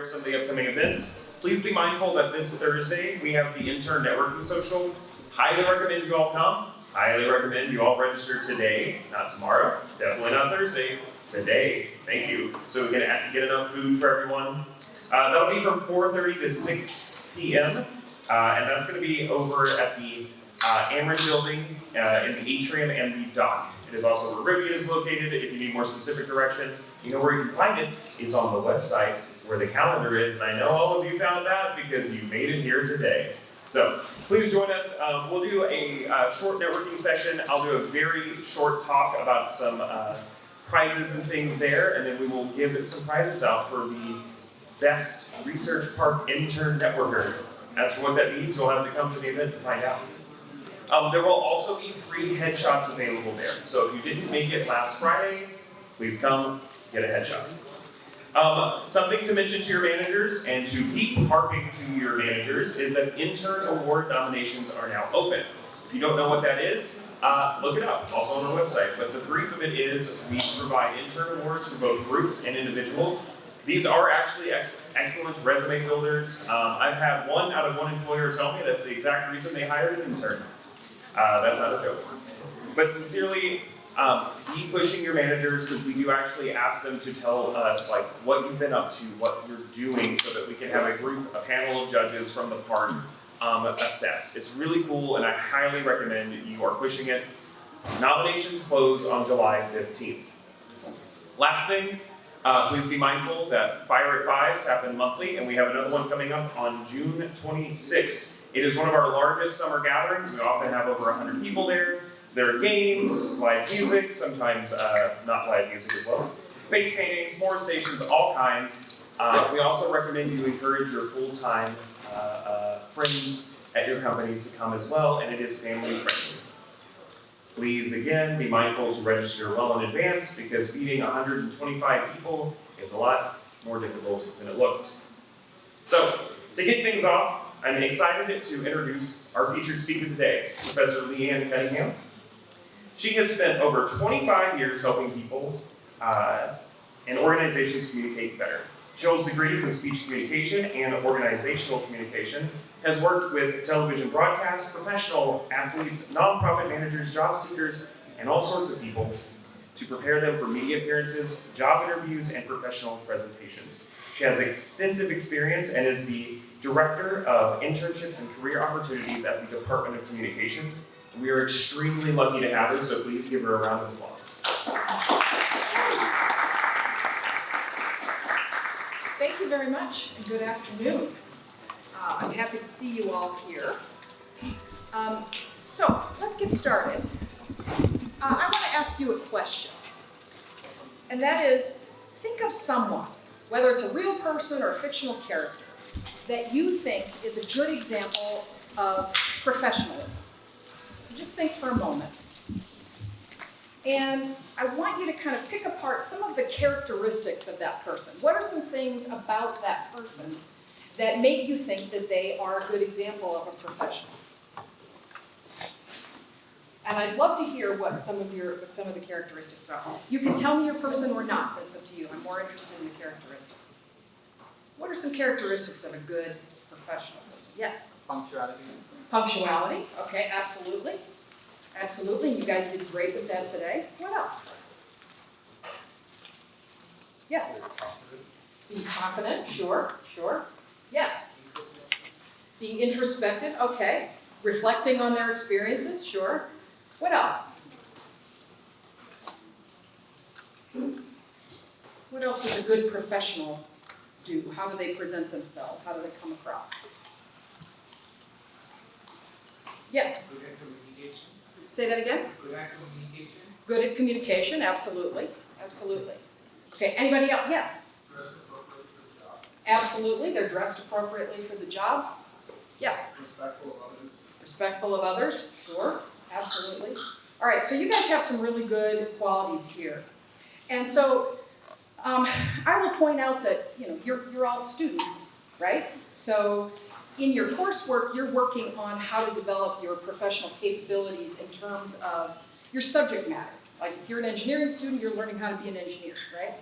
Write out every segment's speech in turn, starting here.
of some of the upcoming events. Please be mindful that this Thursday we have the Intern Networking Social. Highly recommend you all come. Highly recommend you all register today, not tomorrow, definitely not Thursday, today. Thank you. So we can get enough food for everyone. That'll be from 4:30 to 6 p.m. And that's going to be over at the Ameren building in the atrium and the dock. It is also where Rivian is located. If you need more specific directions, you know where you can find it. It's on the website where the calendar is, and I know all of you found that because you made it here today. So please join us. We'll do a short networking session. I'll do a very short talk about some prizes and things there, and then we will give some prizes out for the best Research Park Intern Networker. As for what that means, you'll have to come to the event to find out. There will also be free headshots available there. So if you didn't make it last Friday, please come get a headshot. Something to mention to your managers and to keep harping to your managers is that intern award nominations are now open. If you don't know what that is, look it up, also on our website. But the brief of it is we provide intern awards for both groups and individuals. These are actually excellent resume builders. I've had one out of one employer tell me that's the exact reason they hired an intern. That's not a joke. But sincerely, keep pushing your managers because we do actually ask them to tell us like what you've been up to, what you're doing, so that we can have a panel of judges from the park assess. It's really cool, and I highly recommend you are pushing it. Nominations close on July 15th. Last thing, please be mindful that Fire at Fives happen monthly, and we have another one coming up on June 26th. It is one of our largest summer gatherings. We often have over 100 people there. There are games, live music, sometimes not live music as well, face painting, s'more stations, all kinds. We also recommend you encourage your full-time friends at your companies to come as well, and it is family friendly. Please, again, be mindful to register well in advance because feeding 125 people is a lot more difficult than it looks. So, to kick things off, I'm excited to introduce our featured speaker today, Professor Leanne Cunningham. She has spent over 25 years helping people and organizations communicate better. She holds degrees in speech communication and organizational communication, has worked with television broadcast, professional athletes, nonprofit managers, job seekers, and all sorts of people to prepare them for media appearances, job interviews, and professional presentations. She has extensive experience and is the Director of Internships and Career Opportunities at the Department of Communications. We are extremely lucky to have her, so please give her a round of applause. Thank you very much, and good afternoon. I'm happy to see you all here. So, let's get started. I want to ask you a question, and that is, think of someone, whether it's a real person or a fictional character, that you think is a good example of professionalism. So just think for a moment. And I want you to kind of pick apart some of the characteristics of that person. What are some things about that person that make you think that they are a good example of a professional? And I'd love to hear what some of the characteristics are. You can tell me your person or not, that's up to you. I'm more interested in the characteristics. What are some characteristics of a good professional person? Yes? Punctuality. Punctuality, okay, absolutely. Absolutely, you guys did great with that today. What else? Yes? Be confident, sure. Yes? Being introspective, okay. Reflecting on their experiences, sure. What else? What else does a good professional do? How do they present themselves? How do they come across? Yes? Good at communication. Say that again? Good at communication. Good at communication, absolutely. Absolutely. Okay, anybody else? Yes? Dressed appropriately for the job. Absolutely, they're dressed appropriately for the job. Yes? Respectful of others. Respectful of others, sure, absolutely. All right, so you guys have some really good qualities here. And so I will point out that, you're all students, right? So in your coursework, you're working on how to develop your professional capabilities in terms of your subject matter. Like if you're an engineering student, you're learning how to be an engineer, right?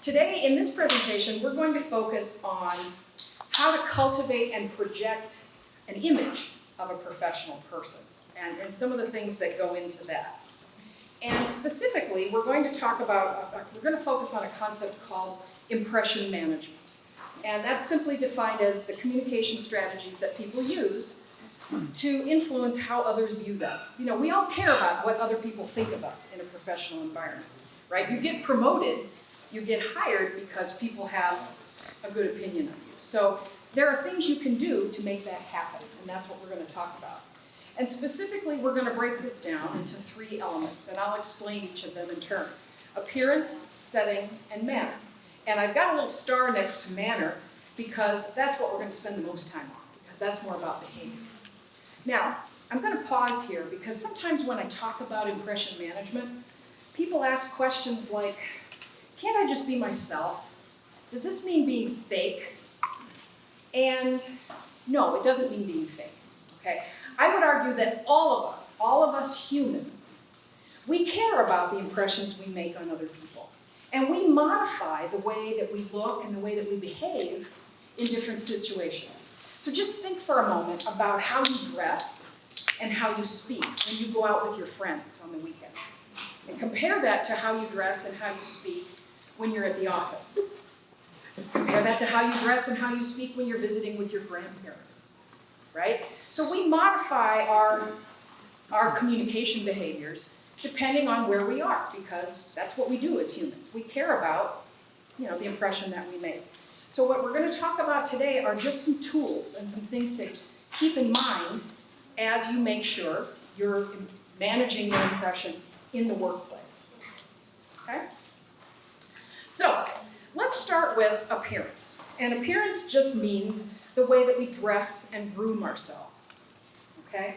Today, in this presentation, we're going to focus on how to cultivate and project an image of a professional person, and some of the things that go into that. And specifically, we're going to talk about, we're going to focus on a concept called impression management. And that's simply defined as the communication strategies that people use to influence how others view them. You know, we all care about what other people think of us in a professional environment, right? You get promoted, you get hired because people have a good opinion of you. So there are things you can do to make that happen, and that's what we're going to talk about. And specifically, we're going to break this down into 3 elements, and I'll explain each of them in turn. Appearance, setting, and manner. And I've got a little star next to manner because that's what we're going to spend the most time on, because that's more about behavior. Now, I'm going to pause here because sometimes when I talk about impression management, people ask questions like, can't I just be myself? Does this mean being fake? And no, it doesn't mean being fake, okay? I would argue that all of us humans, we care about the impressions we make on other people. And we modify the way that we look and the way that we behave in different situations. So just think for a moment about how you dress and how you speak when you go out with your friends on the weekends. And compare that to how you dress and how you speak when you're at the office. Compare that to how you dress and how you speak when you're visiting with your grandparents, right? So we modify our communication behaviors depending on where we are, because that's what we do as humans. We care about, you know, the impression that we make. So what we're going to talk about today are just some tools and some things to keep in mind as you make sure you're managing your impression in the workplace. Okay? So let's start with appearance. And appearance just means the way that we dress and groom ourselves. Okay?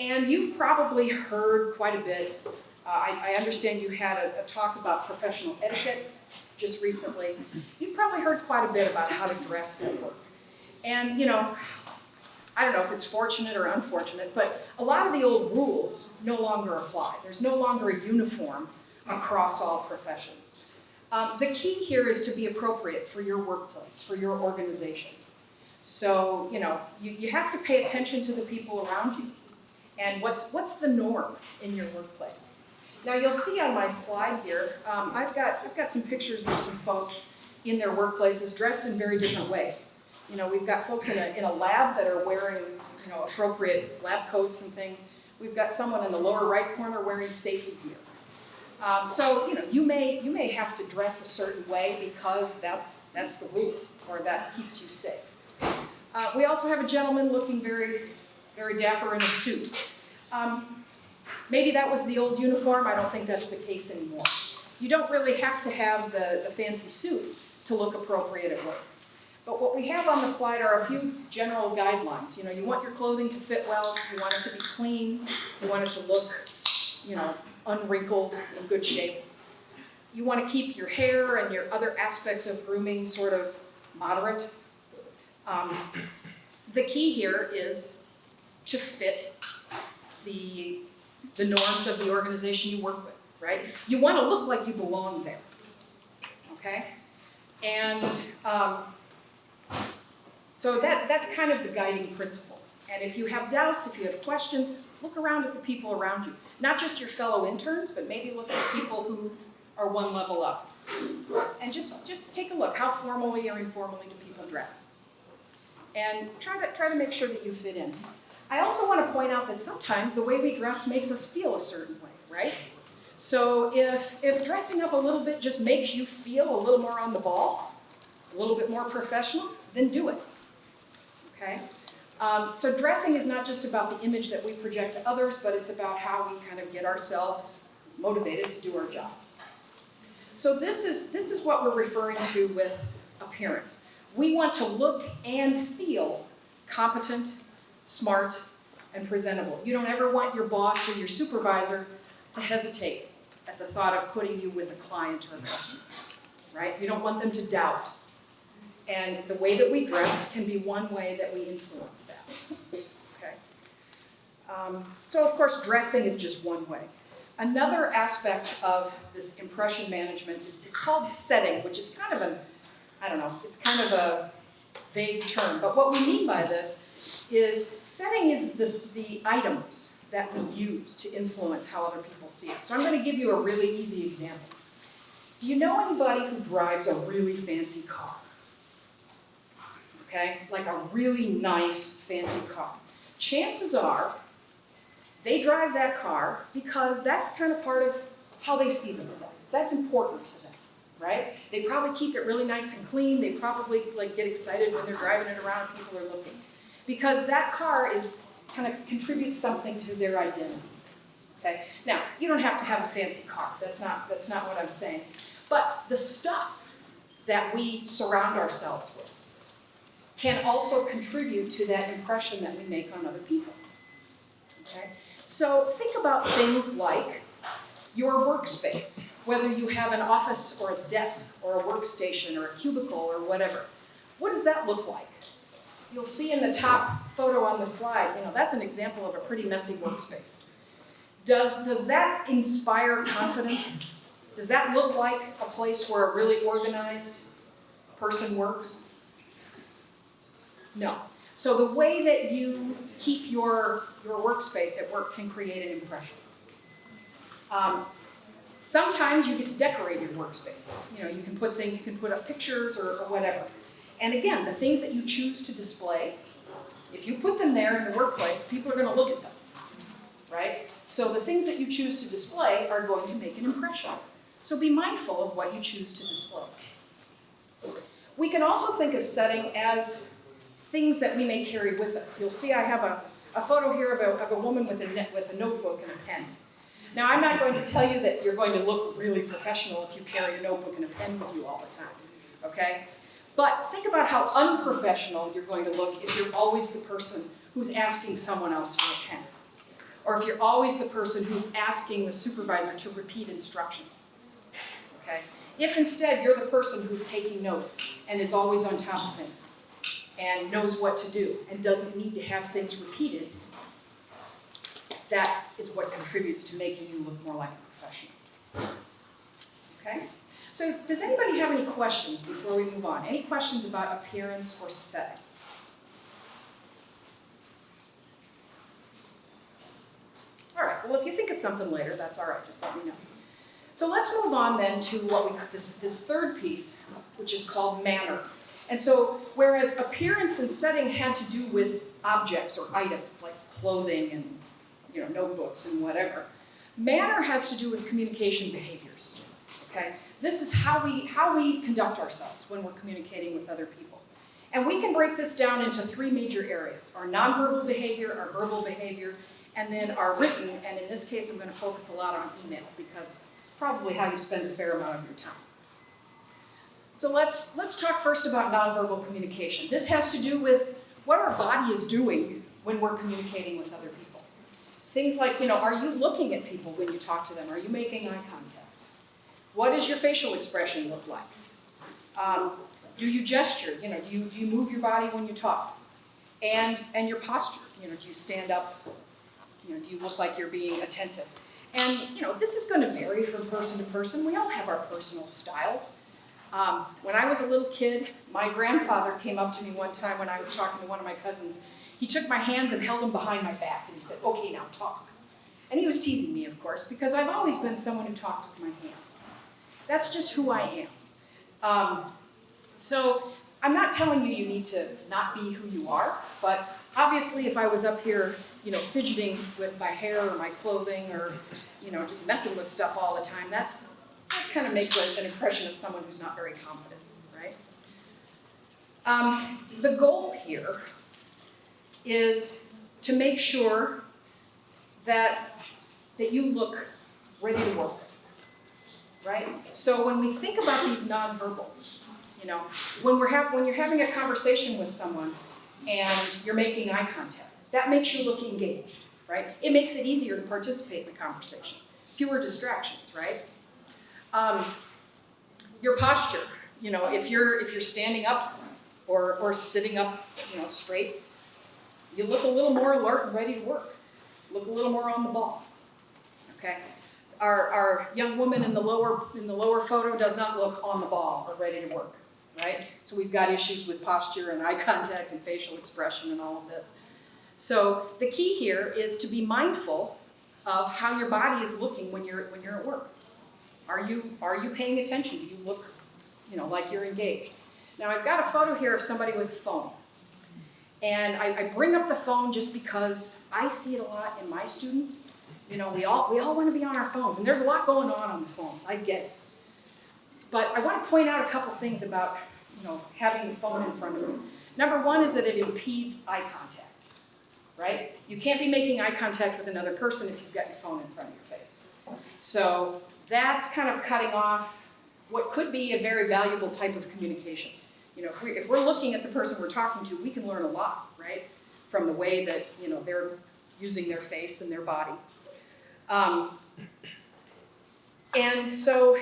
And you've probably heard quite a bit. I understand you had a talk about professional etiquette just recently. You've probably heard quite a bit about how to dress at work. And, you know, I don't know if it's fortunate or unfortunate, but a lot of the old rules no longer apply. There's no longer a uniform across all professions. The key here is to be appropriate for your workplace, for your organization. So, you know, you have to pay attention to the people around you. And what's the norm in your workplace? Now you'll see on my slide here, I've got some pictures of some folks in their workplaces dressed in very different ways. You know, we've got folks in a lab that are wearing, you know, appropriate lab coats and things. We've got someone in the lower right corner wearing safety gear. So, you know, you may have to dress a certain way because that's the rule, or that keeps you safe. We also have a gentleman looking very, very dapper in a suit. Maybe that was the old uniform. I don't think that's the case anymore. You don't really have to have the fancy suit to look appropriate at work. But what we have on the slide are a few general guidelines. You know, you want your clothing to fit well, you want it to be clean, you want it to look, you know, unwrinkled, in good shape. You want to keep your hair and your other aspects of grooming sort of moderate. The key here is to fit the norms of the organization you work with, right? You want to look like you belong there, okay? And so that's kind of the guiding principle. And if you have doubts, if you have questions, look around at the people around you. Not just your fellow interns, but maybe look at the people who are one level up. And just take a look. How formally or informally do people dress? And try to make sure that you fit in. I also want to point out that sometimes the way we dress makes us feel a certain way, right? So if dressing up a little bit just makes you feel a little more on the ball, a little bit more professional, then do it, okay? So dressing is not just about the image that we project to others, but it's about how we kind of get ourselves motivated to do our jobs. So this is what we're referring to with appearance. We want to look and feel competent, smart, and presentable. You don't ever want your boss or your supervisor to hesitate at the thought of putting you with a client or a customer, right? You don't want them to doubt. And the way that we dress can be one way that we influence that, okay? So of course, dressing is just one way. Another aspect of this impression management, it's called setting, which is kind of it's kind of a vague term, but what we mean by this is setting is the items that we use to influence how other people see us. So I'm going to give you a really easy example. Do you know anybody who drives a really fancy car? Okay, like a really nice fancy car. Chances are they drive that car because that's kind of part of how they see themselves. That's important to them, right? They probably keep it really nice and clean. They probably get excited when they're driving it around and people are looking. Because that car kind of contributes something to their identity. Okay? Now, you don't have to have a fancy car. That's not what I'm saying. But the stuff that we surround ourselves with can also contribute to that impression that we make on other people. Okay? So think about things like your workspace, whether you have an office or a desk or a workstation or a cubicle or whatever. What does that look like? You'll see in the top photo on the slide, that's an example of a pretty messy workspace. Does that inspire confidence? Does that look like a place where a really organized person works? No. So the way that you keep your workspace at work can create an impression. Sometimes you get to decorate your workspace. You can put up pictures or whatever. And again, the things that you choose to display, if you put them there in the workplace, people are going to look at them, right? So the things that you choose to display are going to make an impression. So be mindful of what you choose to display. We can also think of setting as things that we may carry with us. You'll see I have a photo here of a woman with a notebook and a pen. Now, I'm not going to tell you that you're going to look really professional if you carry a notebook and a pen with you all the time, okay? But think about how unprofessional you're going to look if you're always the person who's asking someone else for a pen. Or if you're always the person who's asking the supervisor to repeat instructions, okay? If instead you're the person who's taking notes and is always on top of things and knows what to do and doesn't need to have things repeated, that is what contributes to making you look more like a professional. Okay? So does anybody have any questions before we move on? Any questions about appearance or setting? All right, well, if you think of something later, that's all right, just let me know. So let's move on then to this third piece, which is called manner. And so whereas appearance and setting had to do with objects or items like clothing and notebooks and whatever, manner has to do with communication behaviors. Okay? This is how we conduct ourselves when we're communicating with other people. And we can break this down into three major areas: our nonverbal behavior, our verbal behavior, and then our written, and in this case I'm going to focus a lot on email because it's probably how you spend a fair amount of your time. So let's talk first about nonverbal communication. This has to do with what our body is doing when we're communicating with other people. Things like, are you looking at people when you talk to them? Are you making eye contact? What does your facial expression look like? Do you gesture? Do you move your body when you talk? And your posture. Do you stand up? Do you look like you're being attentive? And this is going to vary from person to person. We all have our personal styles. When I was a little kid, my grandfather came up to me one time when I was talking to one of my cousins. He took my hands and held them behind my back, and he said, "Okay, now talk." And he was teasing me, of course, because I've always been someone who talks with my hands. That's just who I am. So I'm not telling you need to not be who you are, but obviously if I was up here, fidgeting with my hair or my clothing or, just messing with stuff all the time, that kind of makes an impression of someone who's not very confident, right? The goal here is to make sure that you look ready to work, right? So when we think about these nonverbals, when you're having a conversation with someone and you're making eye contact, that makes you look engaged, right? It makes it easier to participate in the conversation. Fewer distractions, right? Your posture, if you're standing up or sitting up, straight, you look a little more alert and ready to work. Look a little more on the ball, okay? our young woman in the lower photo does not look on the ball or ready to work, right? So we've got issues with posture and eye contact and facial expression and all of this. So the key here is to be mindful of how your body is looking when you're at work. Are you paying attention? Do you look, like you're engaged? Now I've got a photo here of somebody with a phone. And I bring up the phone just because I see it a lot in my students. We all want to be on our phones, and there's a lot going on the phones. I get it. But I want to point out a couple things about, having the phone in front of you. Number one is that it impedes eye contact, right? You can't be making eye contact with another person if you've got your phone in front of your face. So that's kind of cutting off what could be a very valuable type of communication. If we're looking at the person we're talking to, we can learn a lot, right? From the way that, they're using their face and their body. And so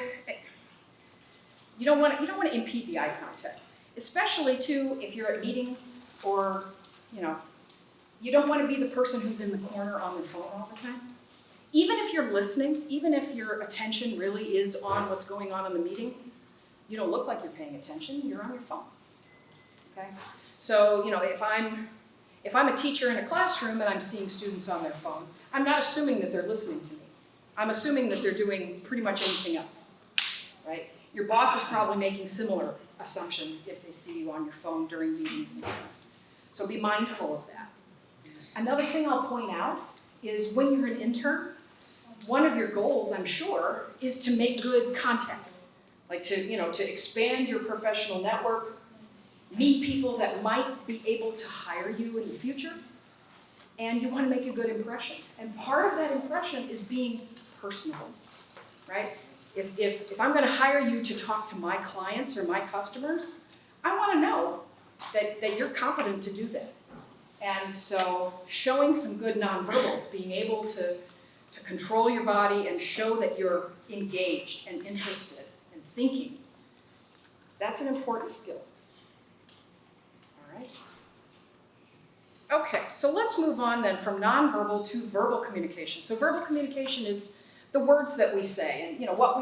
you don't want to impede the eye contact, especially too if you're at meetings or, you don't want to be the person who's in the corner on the phone all the time. Even if you're listening, even if your attention really is on what's going on in the meeting, you don't look like you're paying attention, you're on your phone, okay? So, if I'm a teacher in a classroom and I'm seeing students on their phone, I'm not assuming that they're listening to me. I'm assuming that they're doing pretty much anything else, right? Your boss is probably making similar assumptions if they see you on your phone during meetings and class. So be mindful of that. Another thing I'll point out is when you're an intern, one of your goals, I'm sure, is to make good contacts. Like to expand your professional network, meet people that might be able to hire you in the future, and you want to make a good impression. And part of that impression is being personable, right? If I'm going to hire you to talk to my clients or my customers, I want to know that you're competent to do that. And so showing some good nonverbals, being able to control your body and show that you're engaged and interested and thinking, that's an important skill. All right? Okay, so let's move on then from nonverbal to verbal communication. So verbal communication is the words that we say and what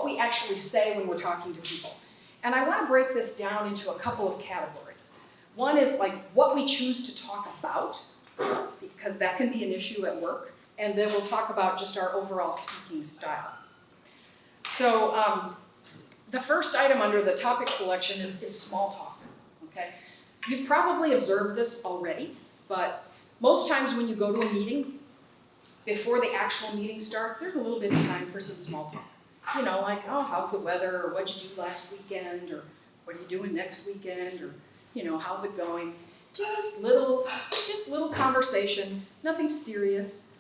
we actually say when we're talking to people. And I want to break this down into a couple of categories. One is like what we choose to talk about, because that can be an issue at work. And then we'll talk about just our overall speaking style. So the first item under the topic selection is small talk, okay? You've probably observed this already, but most times when you go to a meeting, before the actual meeting starts, there's a little bit of time for some small talk. Like, oh, how's the weather, or what'd you do last weekend, or what are you doing next weekend, or, how's it going? Just little conversation, nothing serious,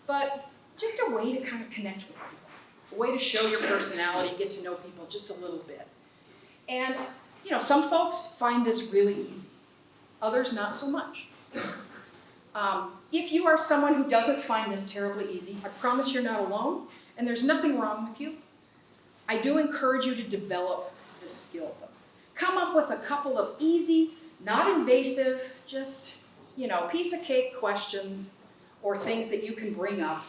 but just a way to kind of connect with people, a way to show your personality, get to know people just a little bit. And, some folks find this really easy, others not so much. If you are someone who doesn't find this terribly easy, I promise you're not alone, and there's nothing wrong with you. I do encourage you to develop this skill, though. Come up with a couple of easy, not invasive, just, piece of cake questions or things that you can bring up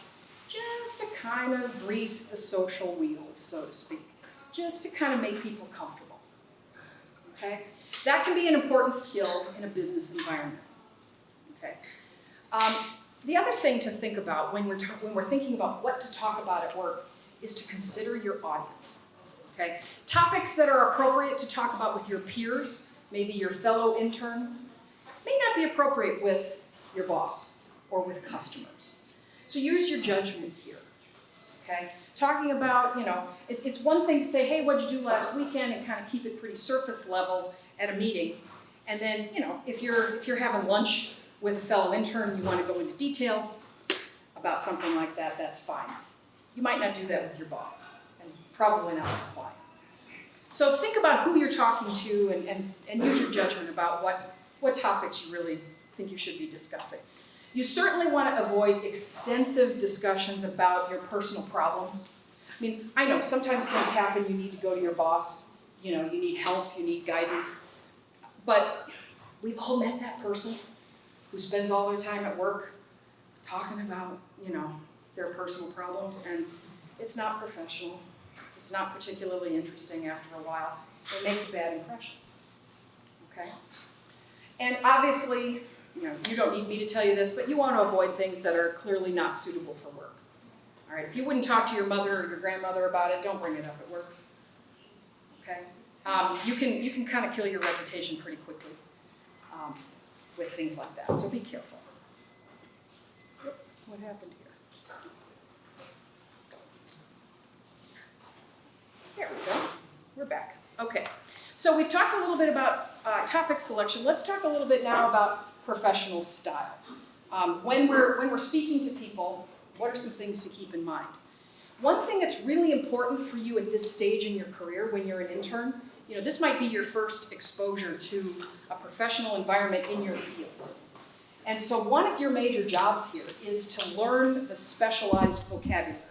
just to kind of grease the social wheels, so to speak, just to kind of make people comfortable, okay? That can be an important skill in a business environment, okay? The other thing to think about when we're thinking about what to talk about at work is to consider your audience, okay? Topics that are appropriate to talk about with your peers, maybe your fellow interns, may not be appropriate with your boss or with customers. So use your judgment here, okay? Talking about, it's one thing to say, hey, what'd you do last weekend, and kind of keep it pretty surface level at a meeting. And then, if you're having lunch with a fellow intern, you want to go into detail about something like that, that's fine. You might not do that with your boss, and probably not with a client. So think about who you're talking to and use your judgment about what topics you really think you should be discussing. You certainly want to avoid extensive discussions about your personal problems. I mean, I know sometimes things happen, you need to go to your boss, you need help, you need guidance, but we've all met that person who spends all their time at work talking about, their personal problems, and it's not professional. It's not particularly interesting after a while. It makes a bad impression, okay? And obviously, you don't need me to tell you this, but you want to avoid things that are clearly not suitable for work. All right, if you wouldn't talk to your mother or your grandmother about it, don't bring it up at work, okay? You can kind of kill your reputation pretty quickly with things like that, so be careful. What happened here? There we go. We're back. Okay. So we've talked a little bit about topic selection. Let's talk a little bit now about professional style. When we're speaking to people, what are some things to keep in mind? One thing that's really important for you at this stage in your career when you're an intern, this might be your first exposure to a professional environment in your field. And so one of your major jobs here is to learn the specialized vocabulary.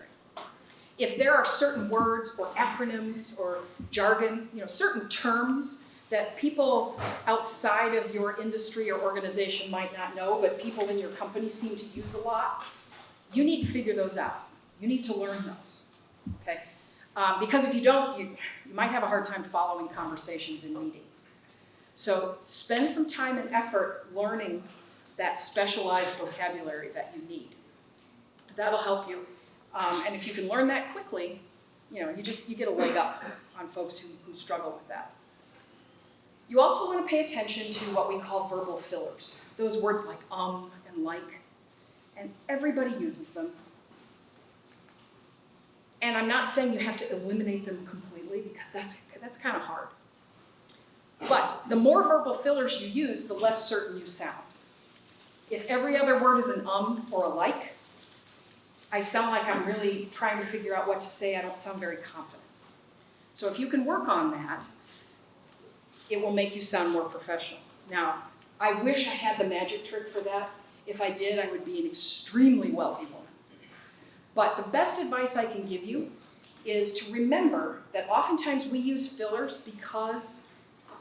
If there are certain words or acronyms or jargon, certain terms that people outside of your industry or organization might not know, but people in your company seem to use a lot, you need to figure those out. You need to learn those, okay? Because if you don't, you might have a hard time following conversations in meetings. So spend some time and effort learning that specialized vocabulary that you need. That'll help you. And if you can learn that quickly, you get a leg up on folks who struggle with that. You also want to pay attention to what we call verbal fillers. Those words like and like, and everybody uses them. And I'm not saying you have to eliminate them completely because that's kind of hard. But the more verbal fillers you use, the less certain you sound. If every other word is an or a like, I sound like I'm really trying to figure out what to say. I don't sound very confident. So if you can work on that, it will make you sound more professional. Now, I wish I had the magic trick for that. If I did, I would be an extremely wealthy woman. But the best advice I can give you is to remember that oftentimes we use fillers because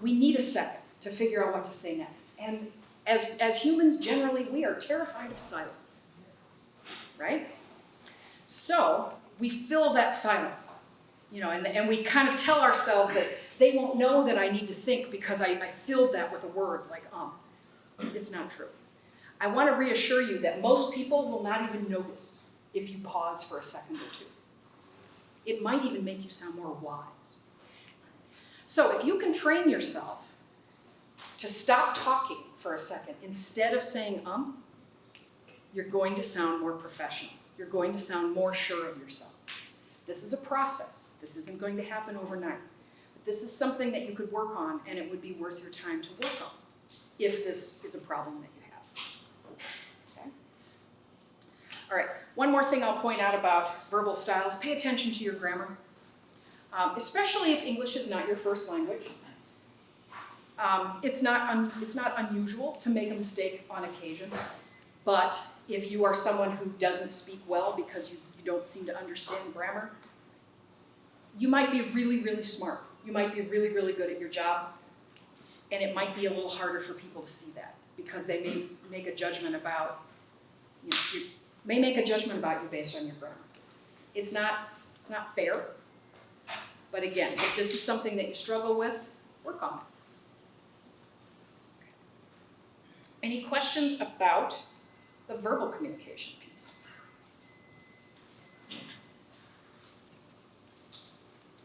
we need a second to figure out what to say next. And as humans, generally, we are terrified of silence, right? So we fill that silence, and we kind of tell ourselves that they won't know that I need to think because I filled that with a word like It's not true. I want to reassure you that most people will not even notice if you pause for a second or two. It might even make you sound more wise. So if you can train yourself to stop talking for a second instead of saying you're going to sound more professional. You're going to sound more sure of yourself. This is a process. This isn't going to happen overnight. But this is something that you could work on, and it would be worth your time to work on if this is a problem that you have. Okay? All right, one more thing I'll point out about verbal styles. Pay attention to your grammar, especially if English is not your first language. It's not unusual to make a mistake on occasion, but if you are someone who doesn't speak well because you don't seem to understand grammar, you might be really, really smart. You might be really, really good at your job, and it might be a little harder for people to see that because they may make a judgment about you based on your grammar. It's not fair, but again, if this is something that you struggle with, work on it. Any questions about the verbal communication piece?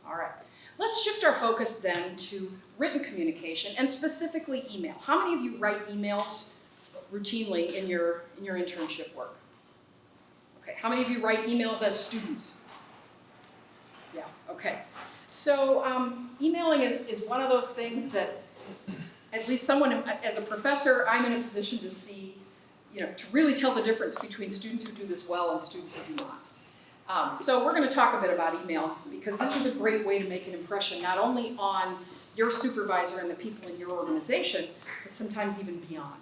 All right, let's shift our focus then to written communication and specifically email. How many of you write emails routinely in your internship work? Okay, how many of you write emails as students? Yeah, okay. So emailing is one of those things that at least as a professor, I'm in a position to see, to really tell the difference between students who do this well and students who do not. So we're going to talk a bit about email because this is a great way to make an impression not only on your supervisor and the people in your organization, but sometimes even beyond.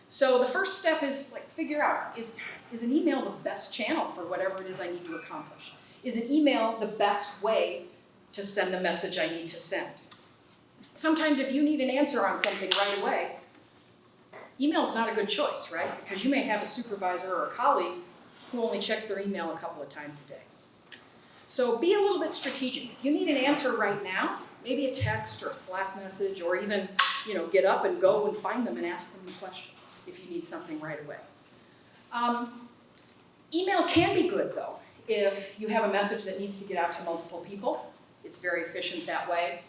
So the first step is figure out, is an email the best channel for whatever it is I need to accomplish? Is an email the best way to send the message I need to send? Sometimes if you need an answer on something right away, email is not a good choice, right? Because you may have a supervisor or a colleague who only checks their email a couple of times a day. So be a little bit strategic. If you need an answer right now, maybe a text or a Slack message, or even, get up and go and find them and ask them the question if you need something right away. Email can be good though. If you have a message that needs to get out to multiple people, it's very efficient that way.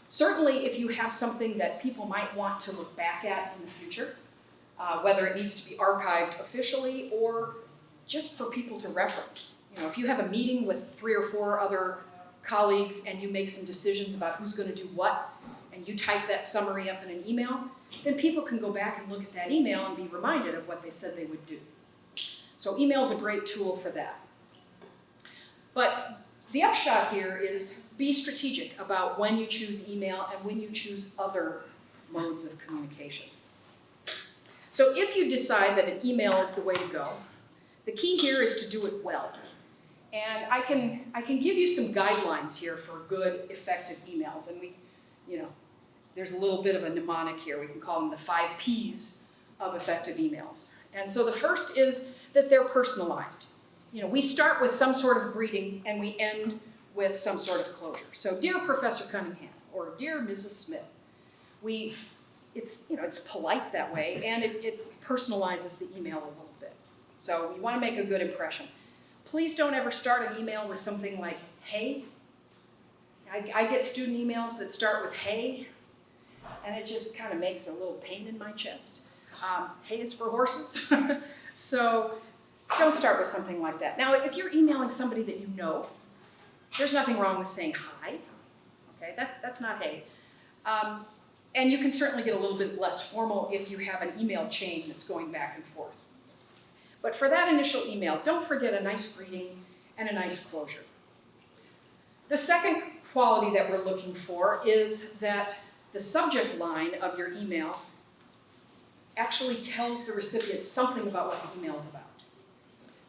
Certainly if you have something that people might want to look back at in the future, whether it needs to be archived officially or just for people to reference. If you have a meeting with 3 or 4 other colleagues and you make some decisions about who's going to do what, and you type that summary up in an email, then people can go back and look at that email and be reminded of what they said they would do. So email is a great tool for that. But the upshot here is be strategic about when you choose email and when you choose other modes of communication. So if you decide that an email is the way to go, the key here is to do it well. And I can give you some guidelines here for good, effective emails. And there's a little bit of a mnemonic here. We can call them the 5 Ps of effective emails. And so the first is that they're personalized. We start with some sort of greeting and we end with some sort of closure. So, dear Professor Cunningham, or dear Mrs. Smith. It's polite that way, and it personalizes the email a little bit. So we want to make a good impression. Please don't ever start an email with something like, hey. I get student emails that start with hey, and it just kind of makes a little pain in my chest. Hay is for horses. So don't start with something like that. Now, if you're emailing somebody that you know, there's nothing wrong with saying hi. Okay, that's not hey. And you can certainly get a little bit less formal if you have an email chain that's going back and forth. But for that initial email, don't forget a nice greeting and a nice closure. The second quality that we're looking for is that the subject line of your email actually tells the recipient something about what the email is about.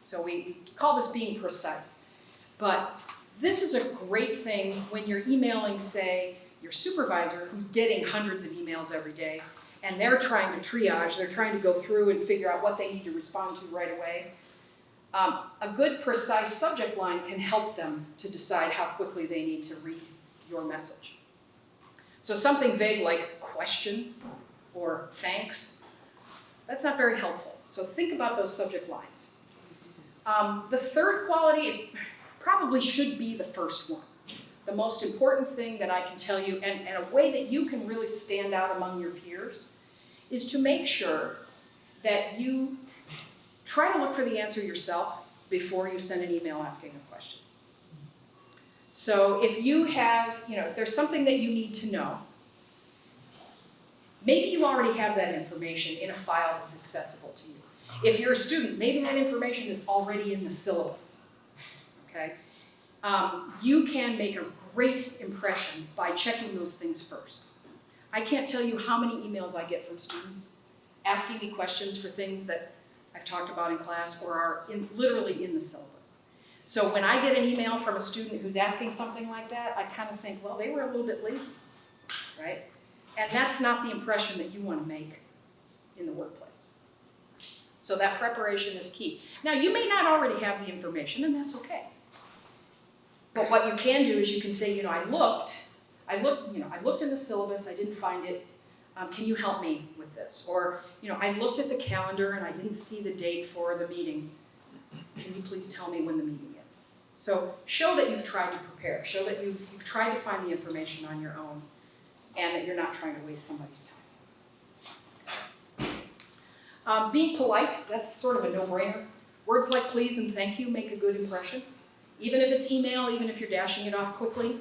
So we call this being precise. But this is a great thing when you're emailing, say, your supervisor who's getting hundreds of emails every day, and they're trying to triage, they're trying to go through and figure out what they need to respond to right away. A good, precise subject line can help them to decide how quickly they need to read your message. So something vague like question or thanks, that's not very helpful. So think about those subject lines. The third quality probably should be the first one. The most important thing that I can tell you, and a way that you can really stand out among your peers, is to make sure that you try to look for the answer yourself before you send an email asking a question. So if you have, if there's something that you need to know, maybe you already have that information in a file that's accessible to you. If you're a student, maybe that information is already in the syllabus, okay? You can make a great impression by checking those things first. I can't tell you how many emails I get from students asking me questions for things that I've talked about in class or are literally in the syllabus. So when I get an email from a student who's asking something like that, I kind of think, well, they were a little bit lazy, right? And that's not the impression that you want to make in the workplace. So that preparation is key. Now, you may not already have the information, and that's okay. But what you can do is you can say, I looked in the syllabus, I didn't find it. Can you help me with this? Or, I looked at the calendar and I didn't see the date for the meeting. Can you please tell me when the meeting is? So show that you've tried to prepare. Show that you've tried to find the information on your own and that you're not trying to waste somebody's time. Being polite, that's sort of a no-brainer. Words like please and thank you make a good impression. Even if it's email, even if you're dashing it off quickly,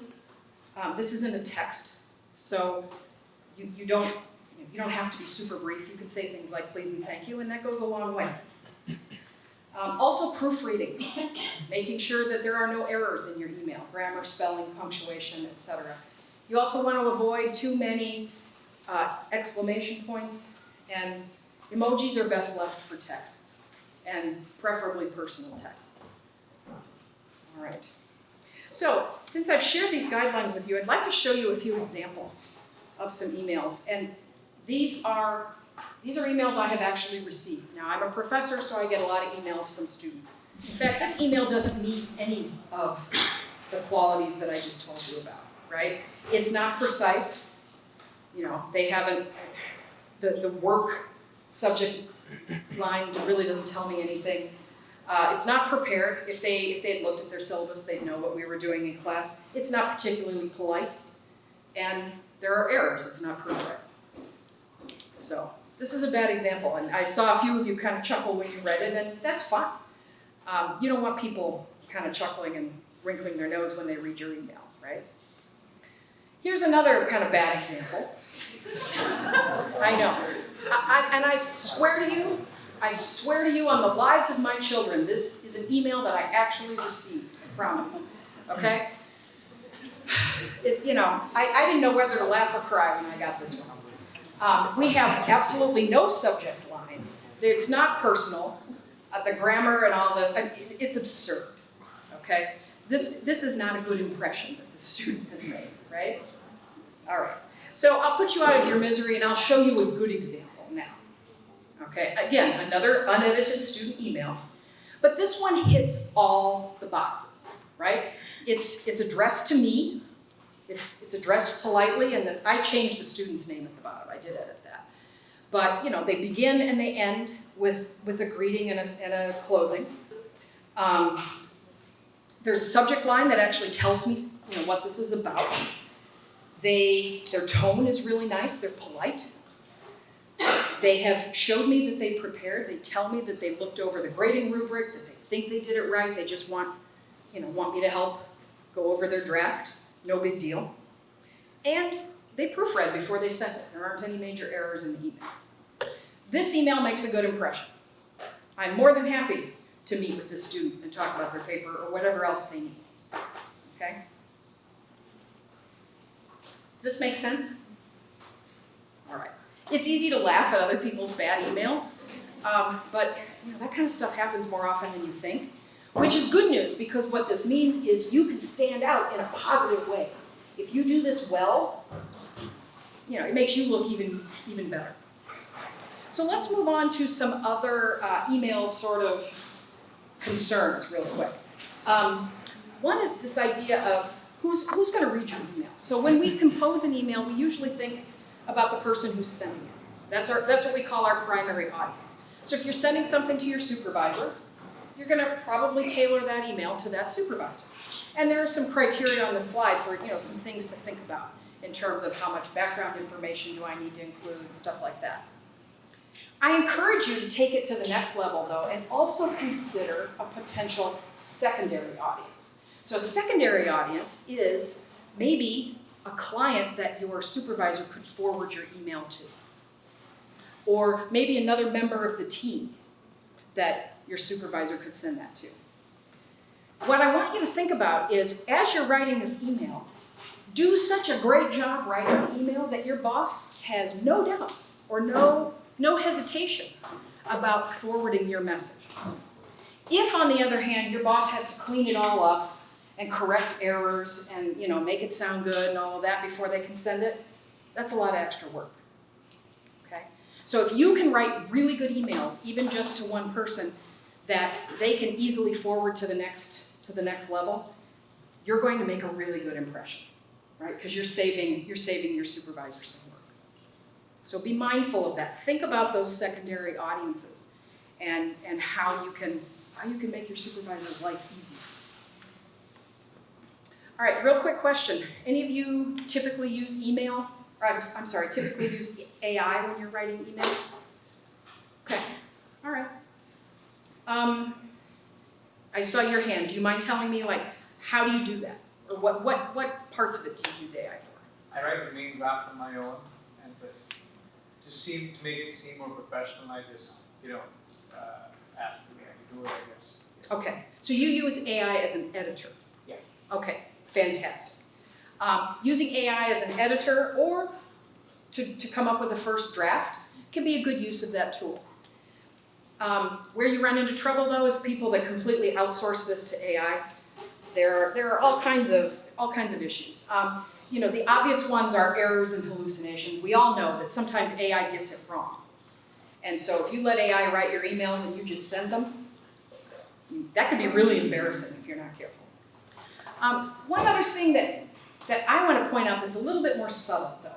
this isn't a text, so you don't have to be super brief. You can say things like please and thank you, and that goes a long way. Also proofreading, making sure that there are no errors in your email, grammar, spelling, punctuation, etc. You also want to avoid too many exclamation points, and emojis are best left for texts, and preferably personal texts. All right. So, since I've shared these guidelines with you, I'd like to show you a few examples of some emails. And these are emails I have actually received. Now, I'm a professor, so I get a lot of emails from students. In fact, this email doesn't meet any of the qualities that I just told you about, right? It's not precise. You know, they haven't, the work subject line really doesn't tell me anything. It's not prepared. If they'd looked at their syllabus, they'd know what we were doing in class. It's not particularly polite, and there are errors. It's not proofread. So this is a bad example, and I saw a few of you kind of chuckle when you read it, and that's fine. You don't want people kind of chuckling and wrinkling their nose when they read your emails, right? Here's another kind of bad example. I know. And I swear to you on the lives of my children, this is an email that I actually received, I promise, okay? I didn't know whether to laugh or cry when I got this one. We have absolutely no subject line. It's not personal. The grammar and all this, it's absurd, okay? This is not a good impression that the student has made, right? All right, so I'll put you out of your misery and I'll show you a good example now. Okay, again, another unedited student email, but this one hits all the boxes, right? It's addressed to me, it's addressed politely, and I changed the student's name at the bottom, I did edit that. But, they begin and they end with a greeting and a closing. There's a subject line that actually tells me, what this is about. Their tone is really nice, they're polite. They have showed me that they prepared. They tell me that they looked over the grading rubric, that they think they did it right. They just want me to help go over their draft. No big deal. And they proofread before they sent it. There aren't any major errors in the email. This email makes a good impression. I'm more than happy to meet with this student and talk about their paper or whatever else they need. Okay? Does this make sense? All right. It's easy to laugh at other people's bad emails, but that kind of stuff happens more often than you think, which is good news because what this means is you can stand out in a positive way. If you do this well, it makes you look even better. So let's move on to some other email sort of concerns real quick. One is this idea of who's going to read your email. So when we compose an email, we usually think about the person who's sending it. That's what we call our primary audience. So if you're sending something to your supervisor, you're going to probably tailor that email to that supervisor. And there are some criteria on the slide for some things to think about in terms of how much background information do I need to include and stuff like that. I encourage you to take it to the next level though and also consider a potential secondary audience. So a secondary audience is maybe a client that your supervisor could forward your email to. Or maybe another member of the team that your supervisor could send that to. What I want you to think about is, as you're writing this email, do such a great job writing the email that your boss has no doubts or no hesitation about forwarding your message. If, on the other hand, your boss has to clean it all up and correct errors and make it sound good and all of that before they can send it, that's a lot of extra work. Okay? So if you can write really good emails, even just to one person, that they can easily forward to the next level, you're going to make a really good impression, right? Because you're saving your supervisor some work. So be mindful of that. Think about those secondary audiences and how you can make your supervisor's life easy. All right, real quick question. Any of you typically use email? Or typically use AI when you're writing emails? Okay, all right. I saw your hand. Do you mind telling me, how do you do that? Or what parts of it do you use AI for? I write the main draft on my own and just to make it seem more professional, I just, ask the AI to do it, I guess. Okay, so you use AI as an editor? Yeah. Okay, fantastic. Using AI as an editor or to come up with a first draft can be a good use of that tool. Where you run into trouble though is people that completely outsource this to AI. There are all kinds of issues. The obvious ones are errors and hallucinations. We all know that sometimes AI gets it wrong. And so if you let AI write your emails and you just send them, that could be really embarrassing if you're not careful. One other thing that I want to point out that's a little bit more subtle though,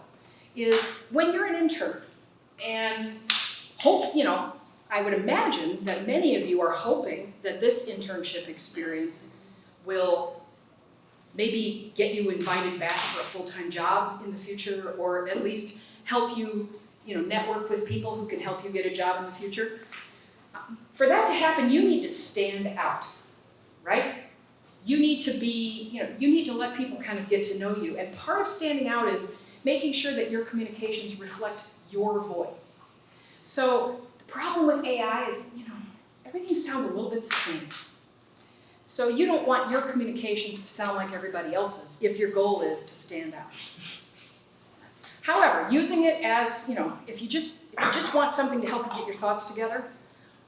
is when you're an intern and I would imagine that many of you are hoping that this internship experience will maybe get you invited back for a full-time job in the future, or at least help you, network with people who can help you get a job in the future. For that to happen, you need to stand out, right? You need to be, you need to let people kind of get to know you. And part of standing out is making sure that your communications reflect your voice. So the problem with AI is, everything sounds a little bit the same. So you don't want your communications to sound like everybody else's if your goal is to stand out. However, using it as, if you just want something to help you get your thoughts together,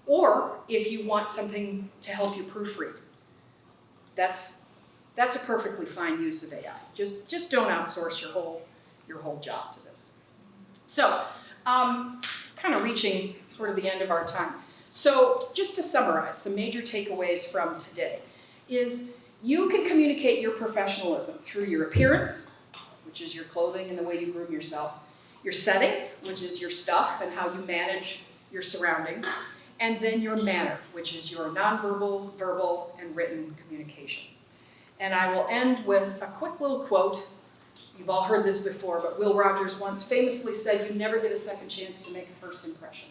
or if you want something to help you proofread, that's a perfectly fine use of AI. Just don't outsource your whole job to this. So, kind of reaching sort of the end of our time. So just to summarize, some major takeaways from today is you can communicate your professionalism through your appearance, which is your clothing and the way you groom yourself, your setting, which is your stuff and how you manage your surroundings, and then your manner, which is your nonverbal, verbal, and written communication. And I will end with a quick little quote. You've all heard this before, but Will Rogers once famously said, "You never get a second chance to make a first impression."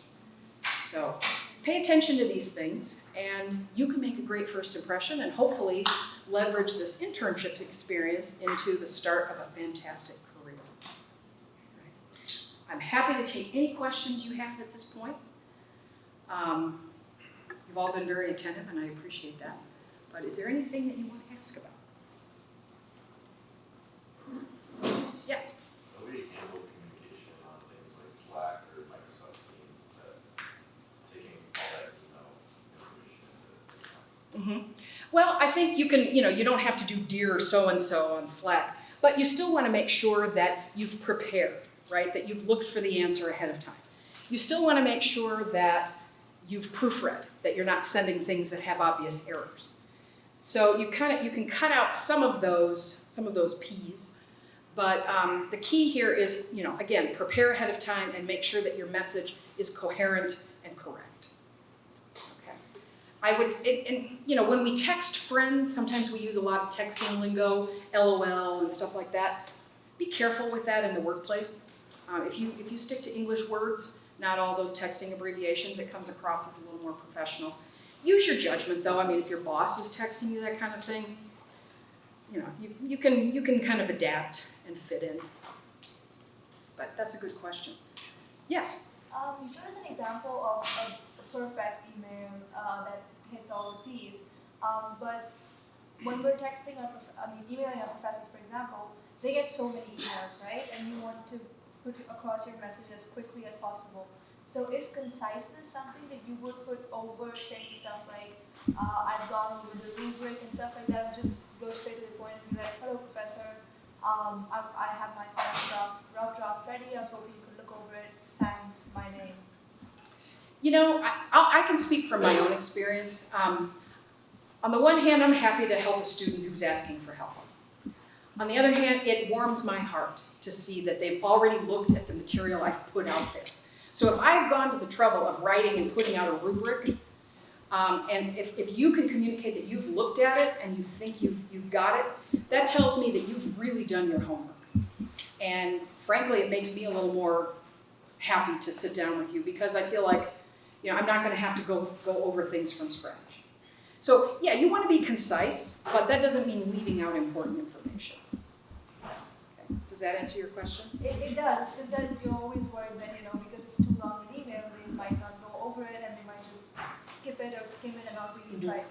So pay attention to these things, and you can make a great first impression and hopefully leverage this internship experience into the start of a fantastic career. I'm happy to take any questions you have at this point. You've all been very attentive, and I appreciate that. But is there anything that you want to ask about? Yes? How do you handle communication on things like Slack or Microsoft Teams that taking all that information into account? Well, I think you can, you don't have to do dear so-and-so on Slack, but you still want to make sure that you've prepared, right? That you've looked for the answer ahead of time. You still want to make sure that you've proofread, that you're not sending things that have obvious errors. So you can cut out some of those P's, but the key here is, again, prepare ahead of time and make sure that your message is coherent and correct. Okay. I would, when we text friends, sometimes we use a lot of texting lingo, LOL and stuff like that. Be careful with that in the workplace. If you stick to English words, not all those texting abbreviations, it comes across as a little more professional. Use your judgment though. I mean, if your boss is texting you that kind of thing, you can kind of adapt and fit in. But that's a good question. Yes? You showed us an example of a perfect email that hits all the P's. But when we're texting, emailing our professors, for example, they get so many emails, right? And you want to put across your message as quickly as possible. So is conciseness something that you would put over saying stuff like, I've gone over the rubric and stuff like that, and just go straight to the point and be like, hello professor, I have my rough draft ready, I was hoping you could look over it, thanks, my name. I can speak from my own experience. On the one hand, I'm happy to help a student who's asking for help. On the other hand, it warms my heart to see that they've already looked at the material I've put out there. So if I've gone to the trouble of writing and putting out a rubric, and if you can communicate that you've looked at it and you think you've got it, that tells me that you've really done your homework. And frankly, it makes me a little more happy to sit down with you because I feel like, I'm not going to have to go over things from scratch. So yeah, you want to be concise, but that doesn't mean leaving out important information. Okay. Does that answer your question? It does. It's just that you're always worried that, because it's too long an email, they might not go over it and they might just skip it or skim it and not really try to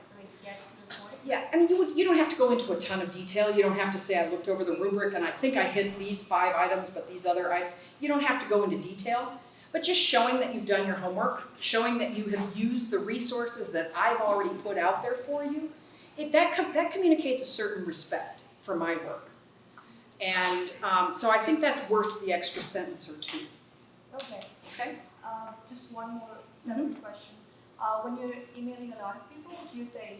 get to the point. Yeah, I mean, you don't have to go into a ton of detail. You don't have to say I looked over the rubric and I think I hit these 5 items, but these other you don't have to go into detail. But just showing that you've done your homework, showing that you have used the resources that I've already put out there for you, that communicates a certain respect for my work. And so I think that's worth the extra sentence or 2. Okay. Okay? Just one more separate question. When you're emailing a lot of people, do you say,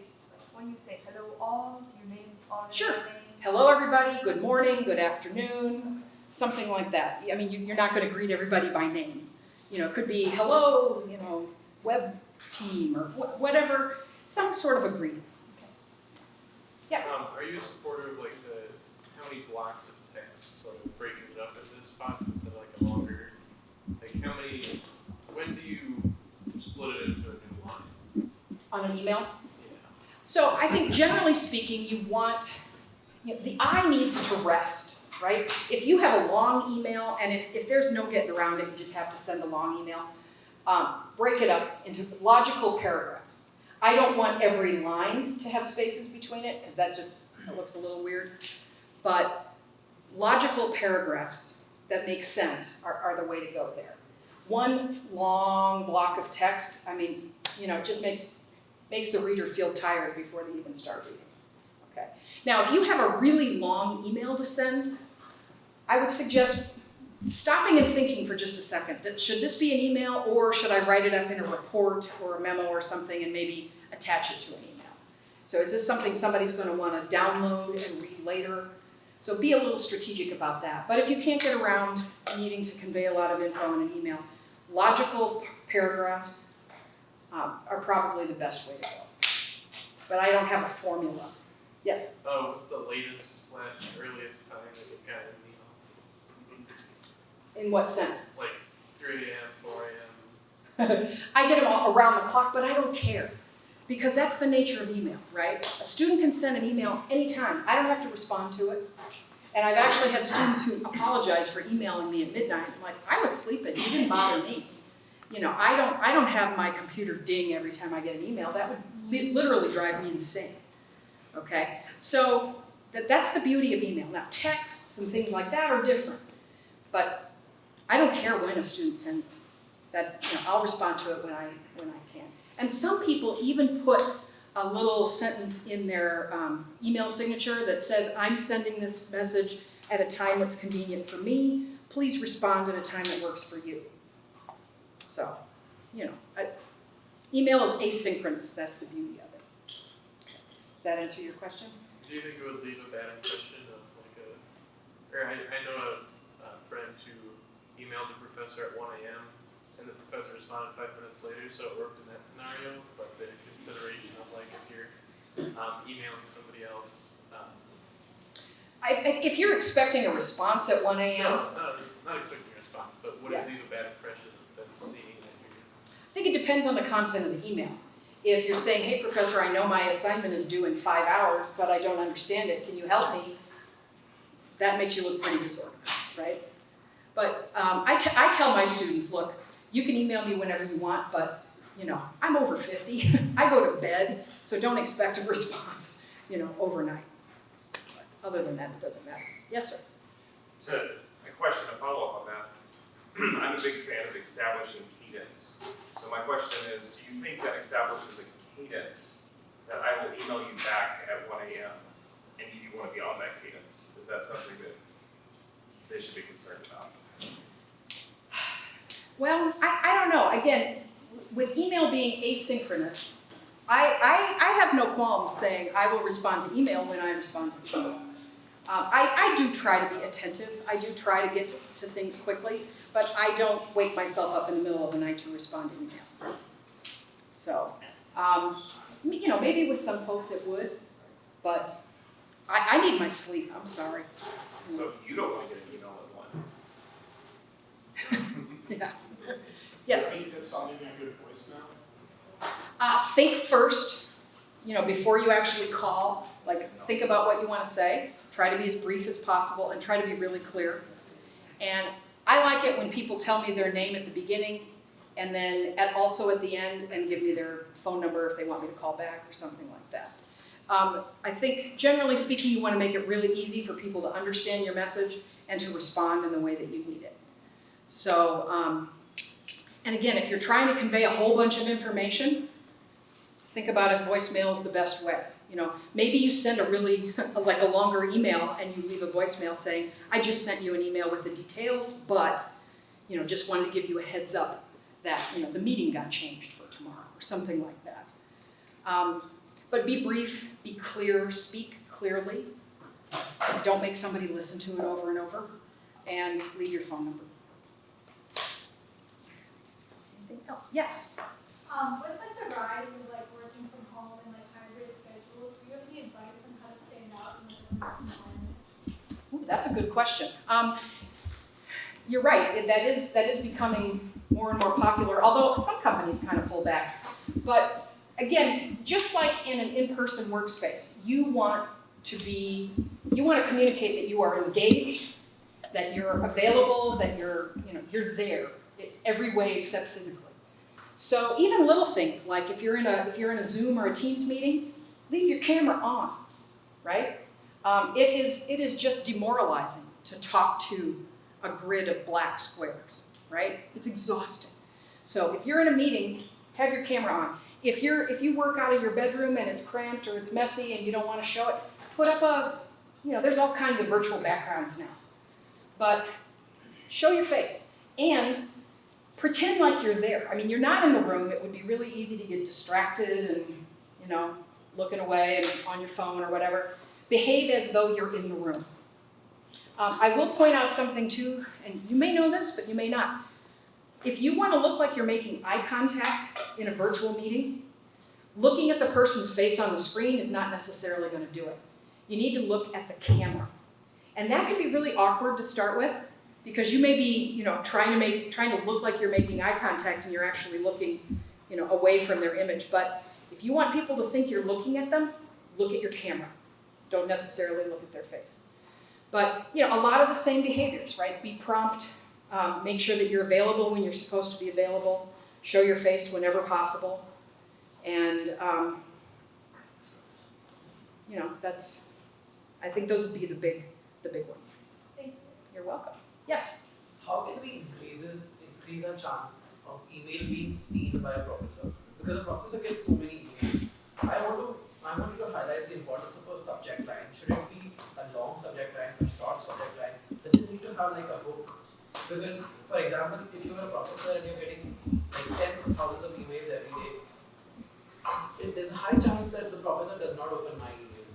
when you say hello all, do you name or Sure. name? Hello, everybody, good morning, good afternoon, something like that. I mean, you're not gonna greet everybody by name. You know, it could be, hello, you know, web team, or whatever, some sort of a greeting. Okay. Yes? Are you a supporter of like how many blocks of text, so breaking it up into spots instead of like a longer, when do you split it into a new line? On an email? Yeah. So I think generally speaking, the eye needs to rest, right? If you have a long email, and if there's no getting around it, you just have to send a long email, break it up into logical paragraphs. I don't want every line to have spaces between it, because that looks a little weird. But logical paragraphs that make sense are the way to go there. One long block of text, I mean, you know, it just makes the reader feel tired before they even start reading. Okay. Now, if you have a really long email to send, I would suggest stopping and thinking for just a second. Should this be an email, or should I write it up in a report or a memo or something and maybe attach it to an email? So is this something somebody's going to want to download and read later? So be a little strategic about that. But if you can't get around needing to convey a lot of info in an email, logical paragraphs are probably the best way to go. But I don't have a formula. Yes? What's the latest/earliest time that you've got an email? In what sense? Like 3 a.m., 4 a.m.? I get them all around the clock, but I don't care. Because that's the nature of email, right? A student can send an email anytime. I don't have to respond to it. And I've actually had students who apologize for emailing me at midnight. I'm like, I was sleeping, you didn't bother me. You know, I don't have my computer ding every time I get an email. That would literally drive me insane. Okay? So that's the beauty of email. Now, texts and things like that are different. But I don't care when a student sends it. I'll respond to it when I can. And some people even put a little sentence in their email signature that says, I'm sending this message at a time that's convenient for me. Please respond at a time that works for you. So, email is asynchronous. That's the beauty of it. Does that answer your question? Do you think it would leave a bad impression of I know a friend who emailed the professor at 1 a.m. and the professor responded 5 minutes later, so it worked in that scenario, but the consideration of if you're emailing somebody else. If you're expecting a response at 1 a.m. No, not expecting a response, but would it leave a bad impression of them seeing that you're... I think it depends on the content of the email. If you're saying, hey, professor, I know my assignment is due in 5 hours, but I don't understand it. Can you help me? That makes you look pretty disorganized, right? But I tell my students, look, you can email me whenever you want, but, I'm over 50. I go to bed, so don't expect a response, overnight. But other than that, it doesn't matter. Yes, sir? So, a question, a follow-up on that. I'm a big fan of establishing cadence. So my question is, do you think that establishes a cadence that I will email you back at 1 a.m. and do you want to be on that cadence? Is that something that they should be concerned about? Well, I don't know. Again, with email being asynchronous, I have no qualms saying I will respond to email when I respond to email. I do try to be attentive. I do try to get to things quickly, but I don't wake myself up in the middle of the night to respond to email. So, maybe with some folks it would, but I need my sleep. I'm sorry. So if you don't want to get an email at 1. Yeah. Yes. Any tips on getting a good voicemail? Think first, before you actually call. Think about what you want to say. Try to be as brief as possible and try to be really clear. And I like it when people tell me their name at the beginning and then also at the end and give me their phone number if they want me to call back or something like that. I think, generally speaking, you want to make it really easy for people to understand your message and to respond in the way that you need it. So, and again, if you're trying to convey a whole bunch of information, think about if voicemail is the best way. Maybe you send a really, a longer email and you leave a voicemail saying, I just sent you an email with the details, but, just wanted to give you a heads up that, the meeting got changed for tomorrow or something like that. But be brief, be clear, speak clearly. Don't make somebody listen to it over and over, and leave your phone number. Anything else? Yes? With like the rise of like working from home and like hybrid schedules, do you have any advice on how to stand out in the environment? Ooh, that's a good question. You're right, that is becoming more and more popular, although some companies kind of pull back. But again, just like in an in-person workspace, you want to communicate that you are engaged, that you're available, that you're there in every way except physically. So even little things like if you're in a Zoom or a Teams meeting, leave your camera on, right? It is just demoralizing to talk to a grid of black squares, right? It's exhausting. So if you're in a meeting, have your camera on. If you work out of your bedroom and it's cramped or it's messy and you don't want to show it, put up there's all kinds of virtual backgrounds now. But show your face and pretend like you're there. I mean, you're not in the room. It would be really easy to get distracted and, looking away and on your phone or whatever. Behave as though you're in the room. I will point out something too, and you may know this, but you may not. If you want to look like you're making eye contact in a virtual meeting, looking at the person's face on the screen is not necessarily going to do it. You need to look at the camera. And that can be really awkward to start with, because you may be, trying to look like you're making eye contact and you're actually looking, away from their image. But if you want people to think you're looking at them, look at your camera. Don't necessarily look at their face. But, a lot of the same behaviors, right? Be prompt, make sure that you're available when you're supposed to be available, show your face whenever possible. And, I think those would be the big ones. Thank you. You're welcome. Yes? How can we increase our chance of email being seen by a professor? Because a professor gets so many emails. I want you to highlight the importance of a subject line. Should it be a long subject line, a short subject line? Does it need to have like a hook? Because, for example, if you're a professor and you're getting like tens of thousands of emails every day, there's a high chance that the professor does not open my email,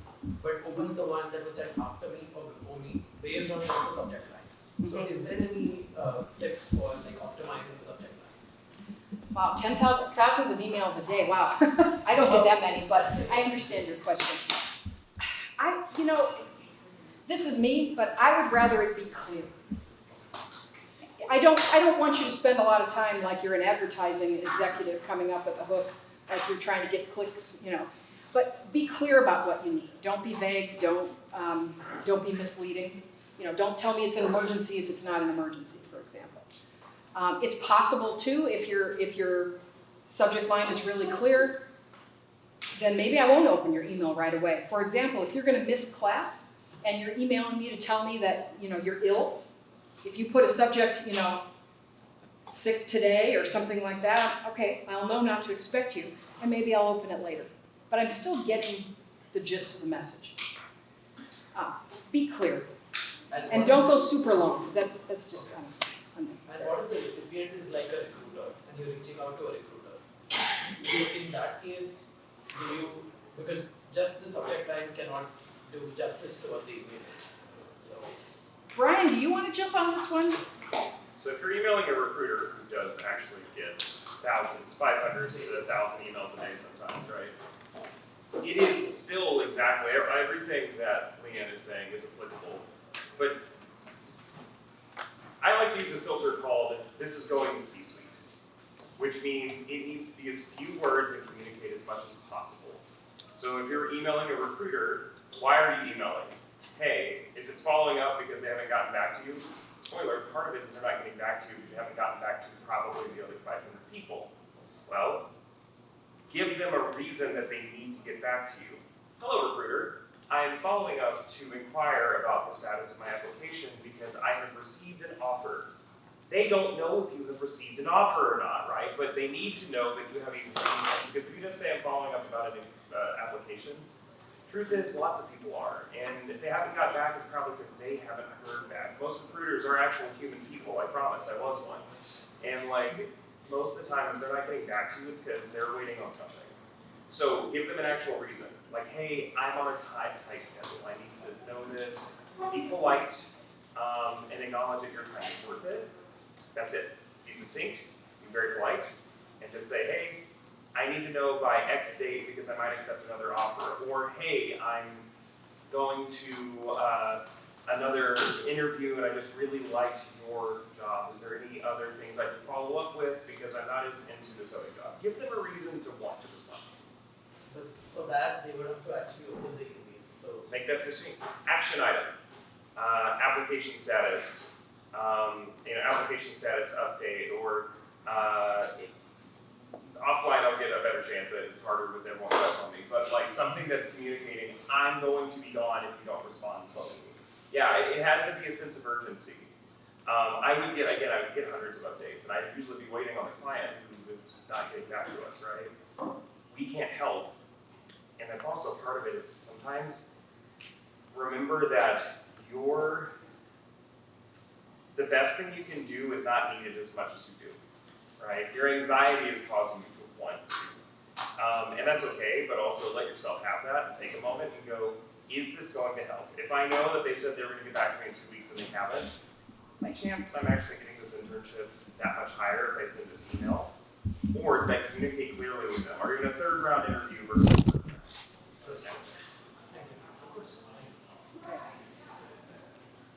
but opens the one that was sent after me or before me based on the subject line. So is there any tip for like optimizing the subject line? Wow, thousands of emails a day. Wow. I don't get that many, but I understand your question. This is me, but I would rather it be clear. I don't want you to spend a lot of time like you're an advertising executive coming up with a hook, like you're trying to get clicks, But be clear about what you need. Don't be vague. Don't be misleading. Don't tell me it's an emergency if it's not an emergency, for example. It's possible too, if your subject line is really clear, then maybe I won't open your email right away. For example, if you're going to miss class and you're emailing me to tell me that you're ill, if you put a subject, sick today or something like that, okay, I'll know not to expect you, and maybe I'll open it later. But I'm still getting the gist of the message. Be clear. And don't go super long, because that's just kind of And unnecessary. what if the recipient is like a recruiter and you're reaching out to a recruiter? In that case, because just the subject line cannot do justice to what the email is. So, Brian, do you want to jump on this one? So if you're emailing a recruiter who does actually get thousands, 500 to 1,000 emails a day sometimes, right? It is still exactly everything that Leanne is saying is applicable, but I like to use a filter called "this is going to C-suite," which means it needs to be as few words and communicate as much as possible. So if you're emailing a recruiter, why are you emailing? Hey, if it's following up because they haven't gotten back to you, spoiler, part of it is they're not getting back to you because they haven't gotten back to probably the other 500 people. Well, give them a reason that they need to get back to you. Hello, recruiter. I am following up to inquire about the status of my application because I have received an offer. They don't know if you have received an offer or not, right? But they need to know that you have a reason. Because if you just say I'm following up about an application, truth is lots of people are. And if they haven't got back, it's probably because they haven't heard back. Most recruiters are actual human people, I promise. I was one. And most of the time, if they're not getting back to you, it's because they're waiting on something. So give them an actual reason. Like, hey, I'm on a tight schedule, I need to know this. Be polite, and acknowledge that your time is worth it. That's it. Be succinct, be very polite, and just say, hey, I need to know by X date because I might accept another offer. Or, hey, I'm going to another interview and I just really liked your job. Is there any other things I can follow up with because I'm not as into this other job? Give them a reason to want to respond. But for that, they would have to actually open the email. So Make that succinct. Action item, application status, application status update, or offline I'll get a better chance at it. It's harder with everyone else on me. But like something that's communicating, I'm going to be gone if you don't respond to me. Yeah, it has to be a sense of urgency. I would get hundreds of updates, and I'd usually be waiting on the client who is not getting back to us, right? We can't help. And that's also part of it is sometimes remember that the best thing you can do is not needed as much as you do, right? Your anxiety is causing you to want to. And that's okay, but also let yourself have that and take a moment and go, is this going to help? If I know that they said they were going to get back to me in 2 weeks and they haven't, my chance I'm actually getting this internship that much higher if I send this email, or did I communicate clearly with them? Are you in a third round interview versus first round?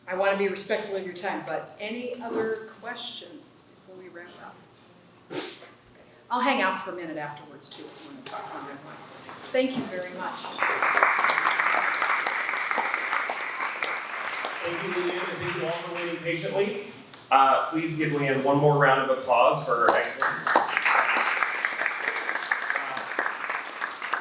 I want to be respectful of your time, but any other questions before we wrap up? I'll hang out for a minute afterwards too if you want to talk on that one. Thank you very much. Thank you, Leanne, and thank you all for waiting patiently. Please give Leanne one more round of applause for her excellence.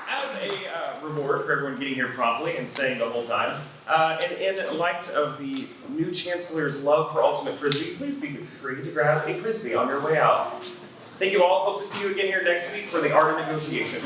As a reward for everyone getting here promptly and staying the whole time, and in light of the new Chancellor's love for Ultimate Frisbee, please be free to grab a Frisbee on your way out. Thank you all. Hope to see you again here next week for the Art of Negotiation.